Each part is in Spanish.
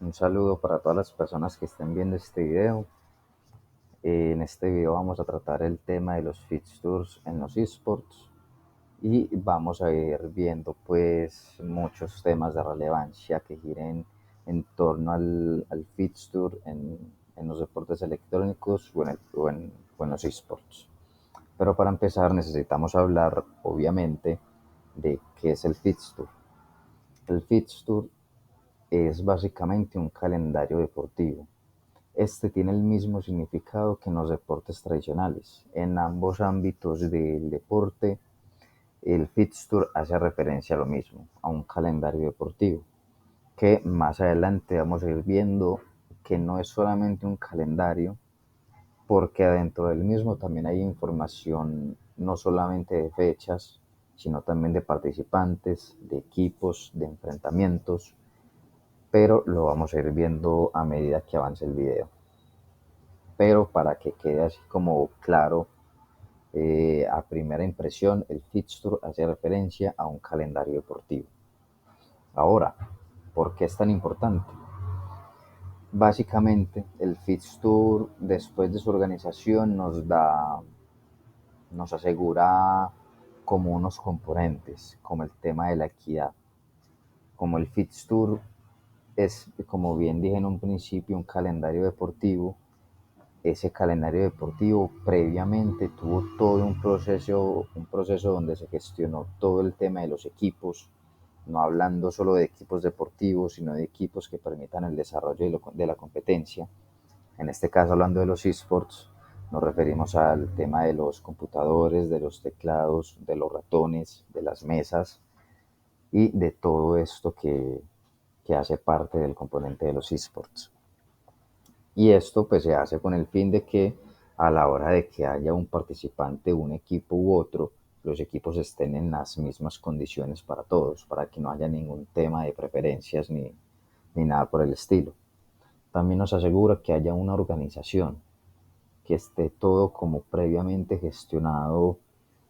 Un saludo para todas las personas que estén viendo este video. En este video vamos a tratar el tema de los fixtures en los esports y vamos a ir viendo pues muchos temas de relevancia que giren en torno al fixture en los deportes electrónicos o en los esports. Pero para empezar necesitamos hablar obviamente de qué es el fixture. El fixture es básicamente un calendario deportivo. Este tiene el mismo significado que en los deportes tradicionales. En ambos ámbitos del deporte, el fixture hace referencia a lo mismo, a un calendario deportivo, que más adelante vamos a ir viendo que no es solamente un calendario, porque adentro del mismo también hay información no solamente de fechas, sino también de participantes, de equipos, de enfrentamientos, pero lo vamos a ir viendo a medida que avance el video. Pero para que quede así como claro, a primera impresión, el fixture hace referencia a un calendario deportivo. Ahora, ¿por qué es tan importante? Básicamente, el fixture, después de su organización, nos asegura como unos componentes, como el tema de la equidad. Como el fixture es, como bien dije en un principio, un calendario deportivo. Ese calendario deportivo previamente tuvo todo un proceso donde se gestionó todo el tema de los equipos, no hablando solo de equipos deportivos, sino de equipos que permitan el desarrollo de la competencia. En este caso, hablando de los esports, nos referimos al tema de los computadores, de los teclados, de los ratones, de las mesas y de todo esto que hace parte del componente de los esports. Y esto pues se hace con el fin de que a la hora de que haya un participante, un equipo u otro, los equipos estén en las mismas condiciones para todos, para que no haya ningún tema de preferencias ni nada por el estilo. También nos asegura que haya una organización, que esté todo como previamente gestionado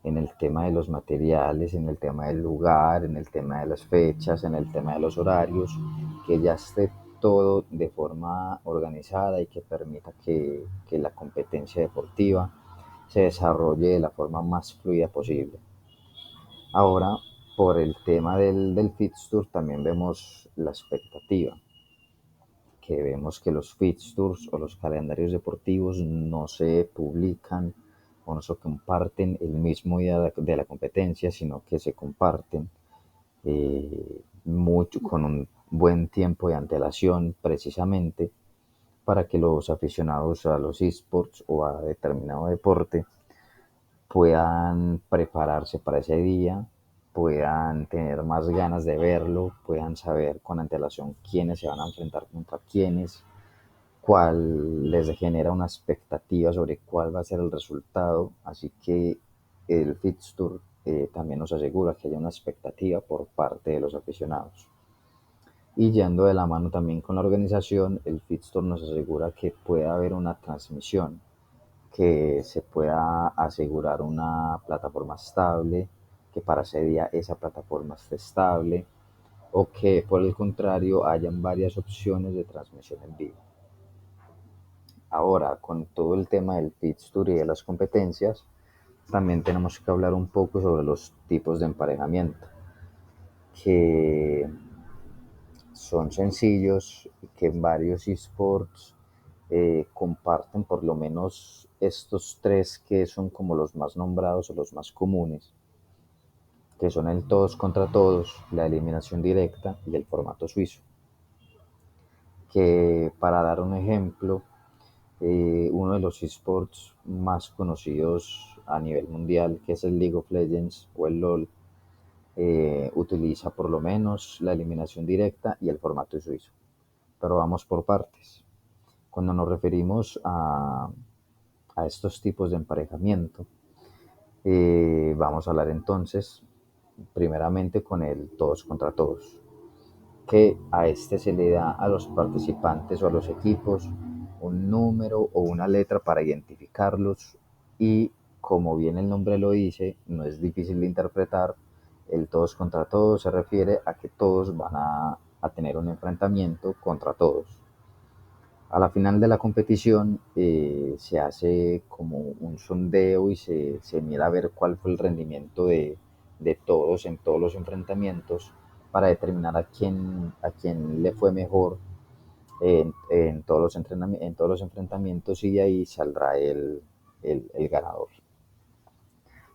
en el tema de los materiales, en el tema del lugar, en el tema de las fechas, en el tema de los horarios, que ya esté todo de forma organizada y que permita que la competencia deportiva se desarrolle de la forma más fluida posible. Ahora, por el tema del fixture, también vemos la expectativa, que vemos que los fixtures o los calendarios deportivos no se publican o no se comparten el mismo día de la competencia, sino que se comparten mucho, con un buen tiempo de antelación, precisamente para que los aficionados a los esports o a determinado deporte puedan prepararse para ese día, puedan tener más ganas de verlo, puedan saber con antelación quiénes se van a enfrentar contra quiénes, cuál les genera una expectativa sobre cuál va a ser el resultado. Así que el fixture también nos asegura que haya una expectativa por parte de los aficionados. Y yendo de la mano también con la organización, el fixture nos asegura que pueda haber una transmisión, que se pueda asegurar una plataforma estable, que para ese día esa plataforma esté estable, o que por el contrario hayan varias opciones de transmisión en vivo. Ahora, con todo el tema del fixture y de las competencias, también tenemos que hablar un poco sobre los tipos de emparejamiento, que son sencillos y que en varios esports comparten por lo menos estos tres que son como los más nombrados o los más comunes, que son el todos contra todos, la eliminación directa y el formato suizo. Que para dar un ejemplo, uno de los esports más conocidos a nivel mundial, que es el League of Legends o el LOL, utiliza por lo menos la eliminación directa y el formato suizo. Pero vamos por partes. Cuando nos referimos a estos tipos de emparejamiento, vamos a hablar entonces primeramente con el todos contra todos, que a este se le da a los participantes o a los equipos un número o una letra para identificarlos y, como bien el nombre lo dice, no es difícil de interpretar. El todos contra todos se refiere a que todos van a a tener un enfrentamiento contra todos. A la final de la competición se hace como un sondeo y se mira a ver cuál fue el rendimiento de todos en todos los enfrentamientos para determinar a quién le fue mejor en todos en todos los enfrentamientos y de ahí saldrá el ganador.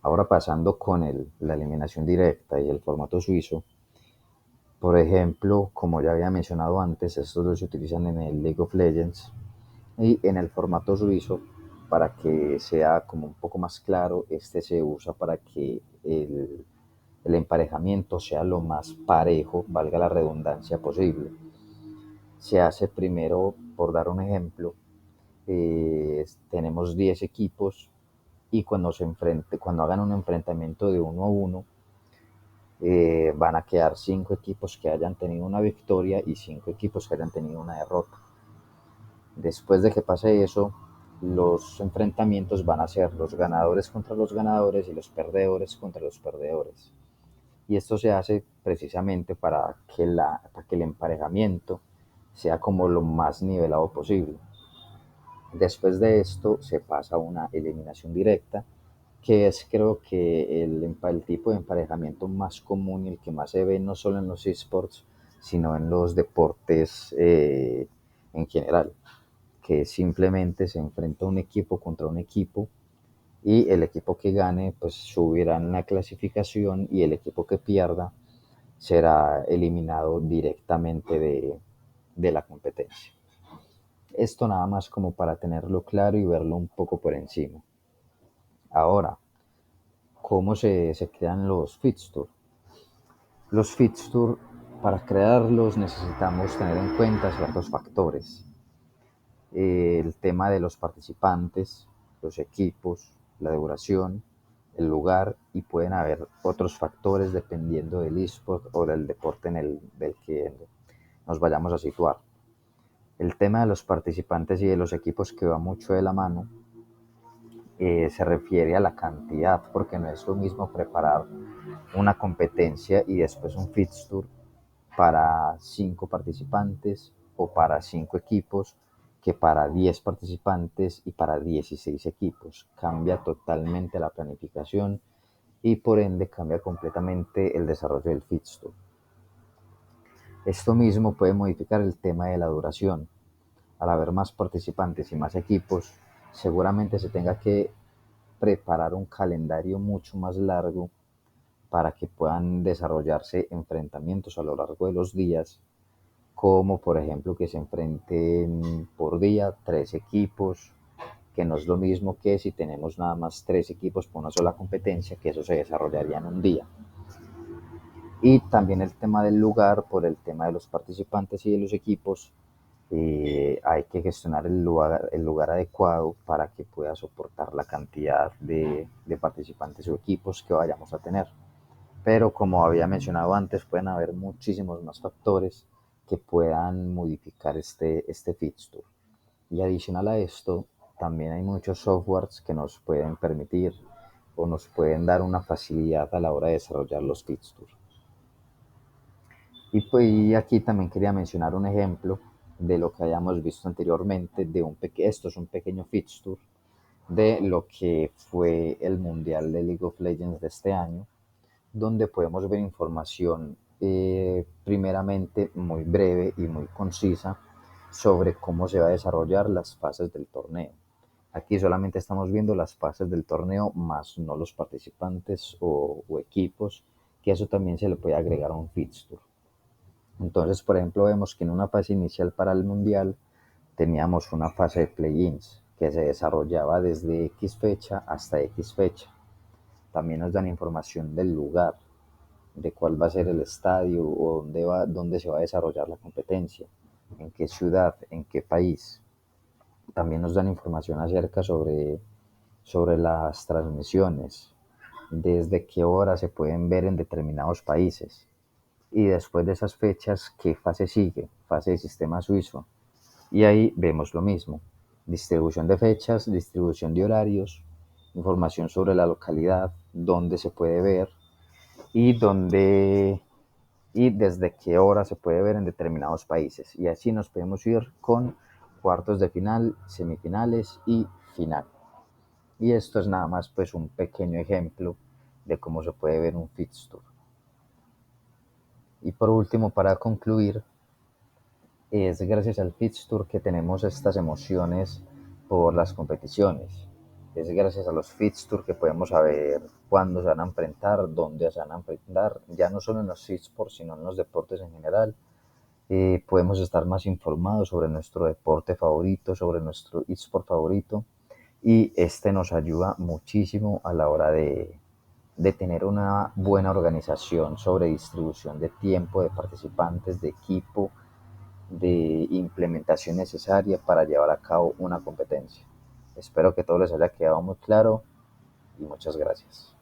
Ahora pasando con la eliminación directa y el formato suizo, por ejemplo, como ya había mencionado antes, estos dos se utilizan en el League of Legends y en el formato suizo, para que sea como un poco más claro, este se usa para que el emparejamiento sea lo más parejo, valga la redundancia, posible. Se hace primero, por dar un ejemplo, tenemos 10 equipos y cuando hagan un enfrentamiento de 1 a 1, van a quedar 5 equipos que hayan tenido una victoria y 5 equipos que hayan tenido una derrota. Después de que pase eso, los enfrentamientos van a ser los ganadores contra los ganadores y los perdedores contra los perdedores. Y esto se hace precisamente para que el emparejamiento sea como lo más nivelado posible. Después de esto se pasa a una eliminación directa, que es creo que el tipo de emparejamiento más común y el que más se ve no solo en los esports, sino en los deportes en general, que simplemente se enfrenta un equipo contra un equipo y el equipo que gane pues subirá en la clasificación y el equipo que pierda será eliminado directamente de la competencia. Esto nada más como para tenerlo claro y verlo un poco por encima. Ahora, ¿cómo se crean los fixtures? Los fixtures, para crearlos necesitamos tener en cuenta ciertos factores. El tema de los participantes, los equipos, la duración, el lugar y pueden haber otros factores dependiendo del eSport o del deporte del que nos vayamos a situar. El tema de los participantes y de los equipos que va mucho de la mano se refiere a la cantidad, porque no es lo mismo preparar una competencia y después un fixture para 5 participantes o para 5 equipos que para 10 participantes y para 16 equipos. Cambia totalmente la planificación y por ende cambia completamente el desarrollo del fixture. Esto mismo puede modificar el tema de la duración. Al haber más participantes y más equipos, seguramente se tenga que preparar un calendario mucho más largo para que puedan desarrollarse enfrentamientos a lo largo de los días, como por ejemplo que se enfrenten por día 3 equipos, que no es lo mismo que si tenemos nada más 3 equipos por una sola competencia, que eso se desarrollaría en un día. Y también el tema del lugar, por el tema de los participantes y de los equipos, hay que gestionar el lugar adecuado para que pueda soportar la cantidad de participantes o equipos que vayamos a tener. Pero como había mencionado antes, pueden haber muchísimos más factores que puedan modificar este fixture. Y adicional a esto, también hay muchos softwares que nos pueden permitir o nos pueden dar una facilidad a la hora de desarrollar los fixtures. Y pues aquí también quería mencionar un ejemplo de lo que hayamos visto anteriormente, esto es un pequeño fixture de lo que fue el Mundial de League of Legends de este año, donde podemos ver información primeramente muy breve y muy concisa sobre cómo se va a desarrollar las fases del torneo. Aquí solamente estamos viendo las fases del torneo, más no los participantes o equipos, que eso también se le puede agregar a un fixture. Entonces, por ejemplo, vemos que en una fase inicial para el Mundial teníamos una fase de play-ins que se desarrollaba desde X fecha hasta X fecha. También nos dan información del lugar, de cuál va a ser el estadio o dónde se va a desarrollar la competencia, en qué ciudad, en qué país. También nos dan información acerca sobre las transmisiones, desde qué hora se pueden ver en determinados países. Y después de esas fechas, ¿qué fase sigue? Fase de sistema suizo. Y ahí vemos lo mismo. Distribución de fechas, distribución de horarios, información sobre la localidad, dónde se puede ver y y desde qué hora se puede ver en determinados países. Y así nos podemos ir con cuartos de final, semifinales y final. Y esto es nada más pues un pequeño ejemplo de cómo se puede ver un fixture. Y por último, para concluir, es gracias al fixture que tenemos estas emociones por las competiciones. Es gracias a los fixture que podemos saber cuándo se van a enfrentar, dónde se van a enfrentar, ya no solo en los esports, sino en los deportes en general. Podemos estar más informados sobre nuestro deporte favorito, sobre nuestro esport favorito, y este nos ayuda muchísimo a la hora de tener una buena organización sobre distribución de tiempo, de participantes, de equipo, de implementación necesaria para llevar a cabo una competencia. Espero que todo les haya quedado muy claro y muchas gracias.